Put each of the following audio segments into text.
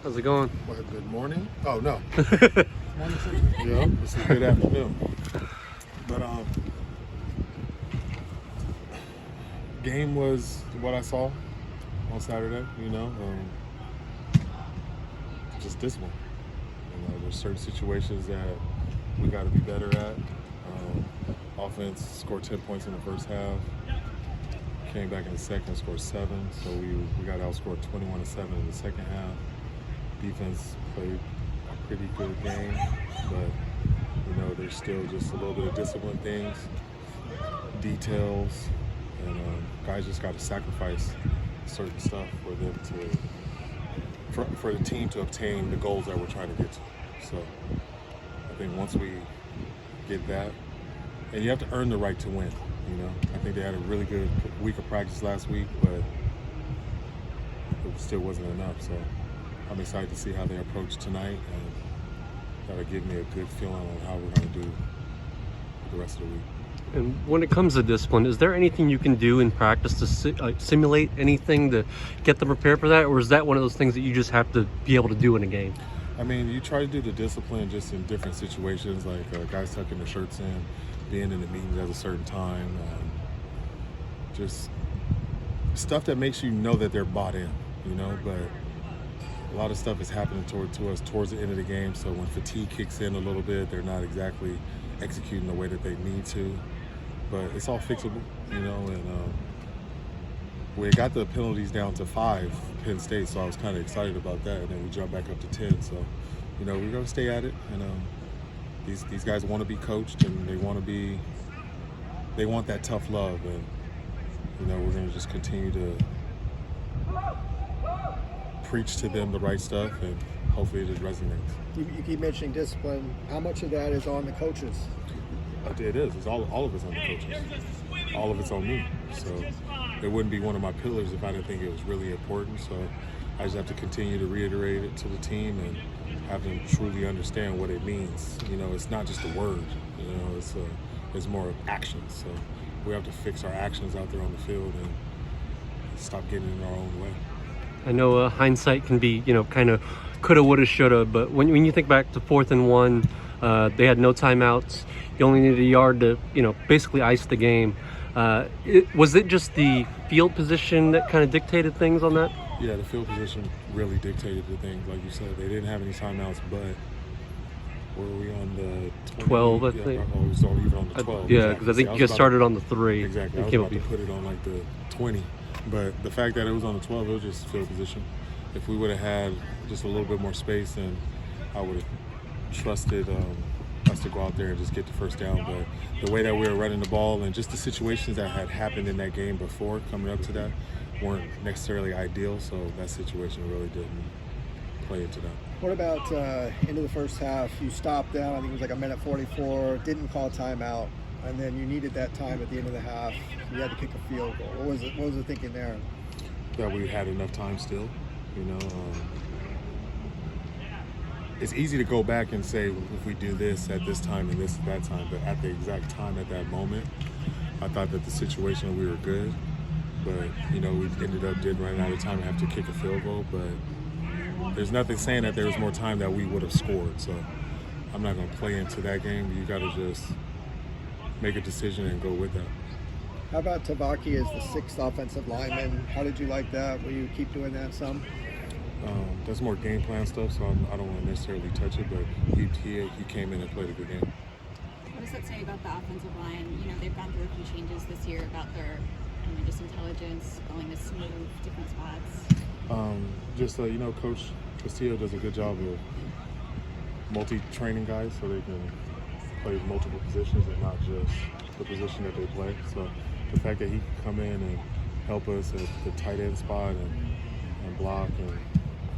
How's it going? Well, good morning. Oh, no. Morning, sir. Yeah, this is good afternoon. But game was what I saw on Saturday, just this one. There's certain situations that we got to be better at. Offense scored 10 points in the first half. Came back in the second, scored 7. So we got outscored 21-7 in the second half. Defense played a pretty good game, but there's still just a little bit of discipline things, details, and guys just got to sacrifice certain stuff for them for the team to obtain the goals that we're trying to get to. So I think once we get that, and you have to earn the right to win. I think they had a really good week of practice last week, but it still wasn't enough. So I'm excited to see how they approach tonight, and that'll give me a good feeling on how we're going to do the rest of the week. And when it comes to discipline, is there anything you can do in practice to simulate anything to get them prepared for that? Or is that one of those things that you just have to be able to do in a game? I mean, you try to do the discipline just in different situations, like guys tucking their shirts in, being in the meetings at a certain time, just stuff that makes you know that they're bought in, but a lot of stuff is happening to us towards the end of the game, so when fatigue kicks in a little bit, they're not exactly executing the way that they need to, but it's all fixable, and we got the penalties down to 5, Penn State, so I was kind of excited about that, and then we jumped back up to 10, so, we're going to stay at it, and these guys want to be coached, and they want that tough love, and, we're going to just continue to preach to them the right stuff, and hopefully it just resonates. You keep mentioning discipline. How much of that is on the coaches? It is. It's all of it's on the coaches. All of it's on me. So it wouldn't be one of my pillars if I didn't think it was really important. So I just have to continue to reiterate it to the team and have them truly understand what it means. It's not just a word. It's more of actions. So we have to fix our actions out there on the field and stop getting in our own way. I know hindsight can be, kind of coulda, woulda, shoulda, but when you think back to 4th and 1, they had no timeouts. You only needed a yard to, basically ice the game. Was it just the field position that kind of dictated things on that? Yeah, the field position really dictated the things. Like you said, they didn't have any timeouts, but were we on the 12, I think? Oh, it was even on the 12. Yeah, because I think you guys started on the 3. Exactly. I was about to put it on like the 20. But the fact that it was on the 12, it was just field position. If we would have had just a little bit more space, then I would have trusted us to go out there and just get the first down. But the way that we were running the ball and just the situations that had happened in that game before coming up to that weren't necessarily ideal. So that situation really didn't play into that. What about into the first half? You stopped down, I think it was like a minute 44, didn't call timeout, and then you needed that time at the end of the half. You had to kick a field goal. What was the thinking there? That we had enough time still, It's easy to go back and say if we do this at this time and this at that time, but at the exact time at that moment, I thought that the situation we were good, but we ended up running out of time and have to kick a field goal. But there's nothing saying that there was more time that we would have scored. So I'm not going to play into that game. You got to just make a decision and go with that. How about Tavaki as the 6th offensive lineman? How did you like that? Will you keep doing that some? That's more game plan stuff, so I don't want to necessarily touch it, but he came in and played a good game. What does that say about the offensive line? They've gone through a few changes this year about their just intelligence, willingness to move different spots. Coach Castillo does a good job of multi-training guys so they can play multiple positions and not just the position that they play. So the fact that he can come in and help us at the tight end spot and block and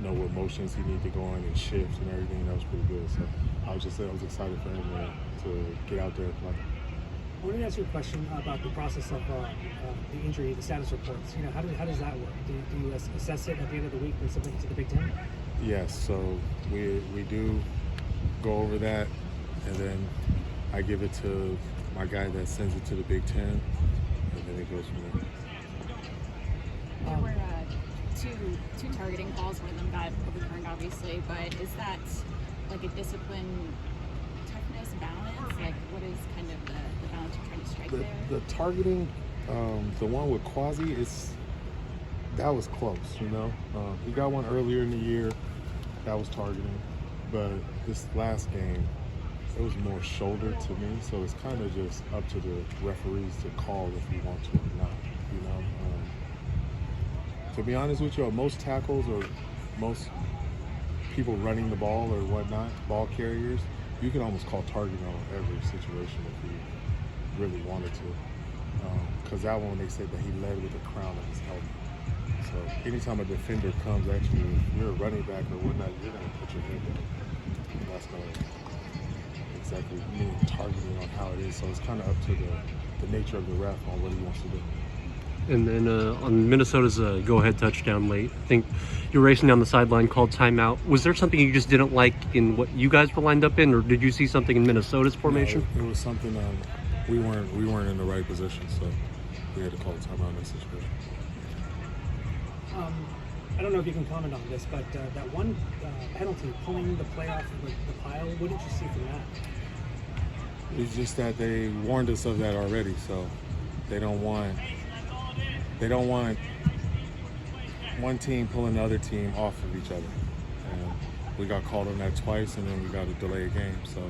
what motions he needed to go in and shift and everything, that was pretty good. So I was excited for him to get out there and play. I wanted to ask you a question about the process of the injury, the status reports. How does that work? Do you assess it at the end of the week and submit it to the Big Ten? Yes, so we do go over that, and then I give it to my guy that sends it to the Big Ten, and then it goes from there. There were two 2 targeting calls. One of them got overturned, obviously, but is that like a discipline, toughness, balance? Like, what is kind of the balance you're trying to strike there? The targeting, the one with Quasi, that was close, you know. He got one earlier in the year that was targeting, but this last game, it was more shoulder to me, so it's kind of just up to the referees to call if you want to or not, you know. To be honest with you, most tackles or most people running the ball or whatnot, ball carriers, you can almost call targeting on every situation if you really wanted to. Because that one, they said that he led with the crown of his helmet. So anytime a defender comes at you, if you're a running back or whatnot, you're going to put your head down. And that's going to exactly mean targeting on how it is. So it's kind of up to the nature of the ref on what he wants to do. And then on Minnesota's go-ahead touchdown late, I think you're racing down the sideline, called timeout. Was there something you just didn't like in what you guys were lined up in, or did you see something in Minnesota's formation? No, it was something we weren't in the right position, so we had to call timeout in that situation. I don't know if you can comment on this, but that one penalty, pulling the play off of the pile, what did you see from that? It's just that they warned us of that already, so they don't want one team pulling the other team off of each other. And we got called on that twice, and then we got to delay a game. So,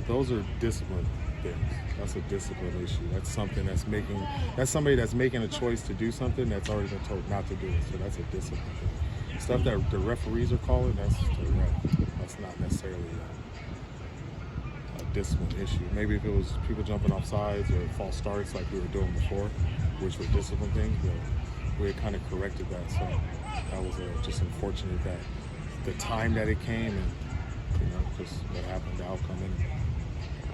those are discipline things. That's a discipline issue. That's something that's somebody that's making a choice to do something that's already been told not to do it. So that's a discipline thing. Stuff that the referees are calling, that's the ref. That's not necessarily a discipline issue. Maybe if it was people jumping off sides or false starts like we were doing before, which were discipline things, but we had kind of corrected that. So that was just unfortunate that the time that it came and, you know, just what happened, the outcome.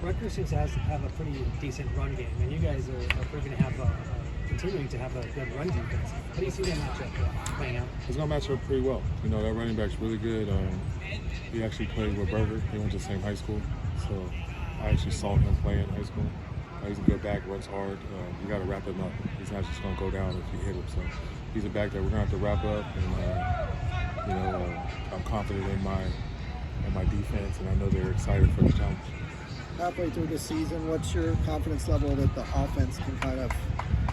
Rutgers seems to have a pretty decent run game, and you guys are going to have continuing to have a good run defense. How do you see that matchup playing out? It's going to match up pretty well. You know, that running back's really good. He actually played with Berger. They went to the same high school. So I actually saw him play in high school. He's a good back, runs hard. You got to wrap him up. He's not just going to go down if you hit him. So he's a back that we're going to have to wrap up. And, you know, I'm confident in my defense, and I know they're excited for the challenge. Halfway through the season, what's your confidence level that the offense can kind of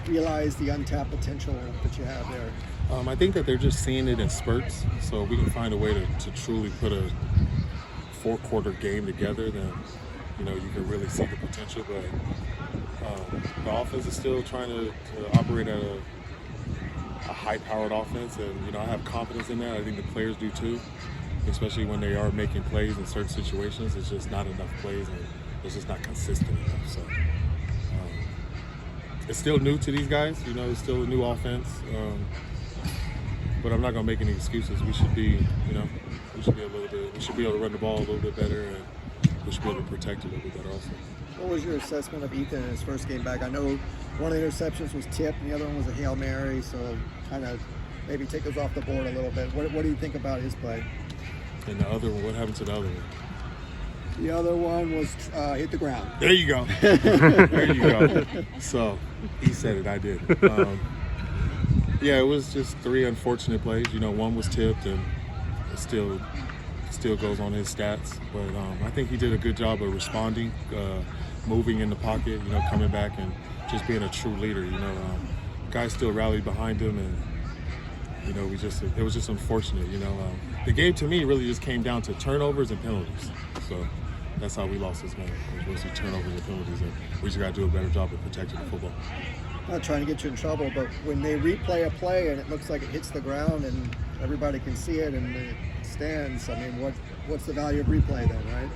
realize the untapped potential that you have there? I think that they're just seeing it in spurts. So if we can find a way to truly put a 4-quarter game together, then, you know, you can really see the potential. But the offense is still trying to operate at a high-powered offense, and, you know, I have confidence in that. I think the players do too, especially when they are making plays in certain situations. It's just not enough plays, and it's just not consistent enough. So it's still new to these guys. You know, it's still a new offense. But I'm not going to make any excuses. We should be, you know, we should be able to run the ball a little bit better, and we should be able to protect a little bit better also. What was your assessment of Ethan in his first game back? I know one of the interceptions was tipped, and the other one was a Hail Mary, so kind of maybe take us off the board a little bit. What do you think about his play? And the other one, what happened to the other one? The other one was hit the ground. There you go. There you go. So he said it, I did. Yeah, it was just 3 unfortunate plays. You know, one was tipped, and it still goes on his stats. But I think he did a good job of responding, moving in the pocket, you know, coming back and just being a true leader. You know, guys still rallied behind him, and, you know, it was just unfortunate. You know, the game to me really just came down to turnovers and penalties. So that's how we lost this game. It was mostly turnovers and penalties, and we just got to do a better job of protecting the football. Not trying to get you in trouble, but when they replay a play and it looks like it hits the ground and everybody can see it and it stands, I mean, what's the value of replay then, right?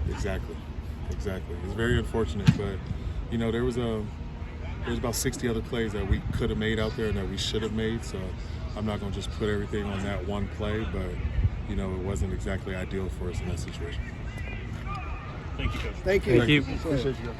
Exactly. It's very unfortunate, but, you know, there was about 60 other plays that we could have made out there and that we should have made. So I'm not going to just put everything on that one play, but, you know, it wasn't exactly ideal for us in that situation. Thank you. Thank you. Appreciate you.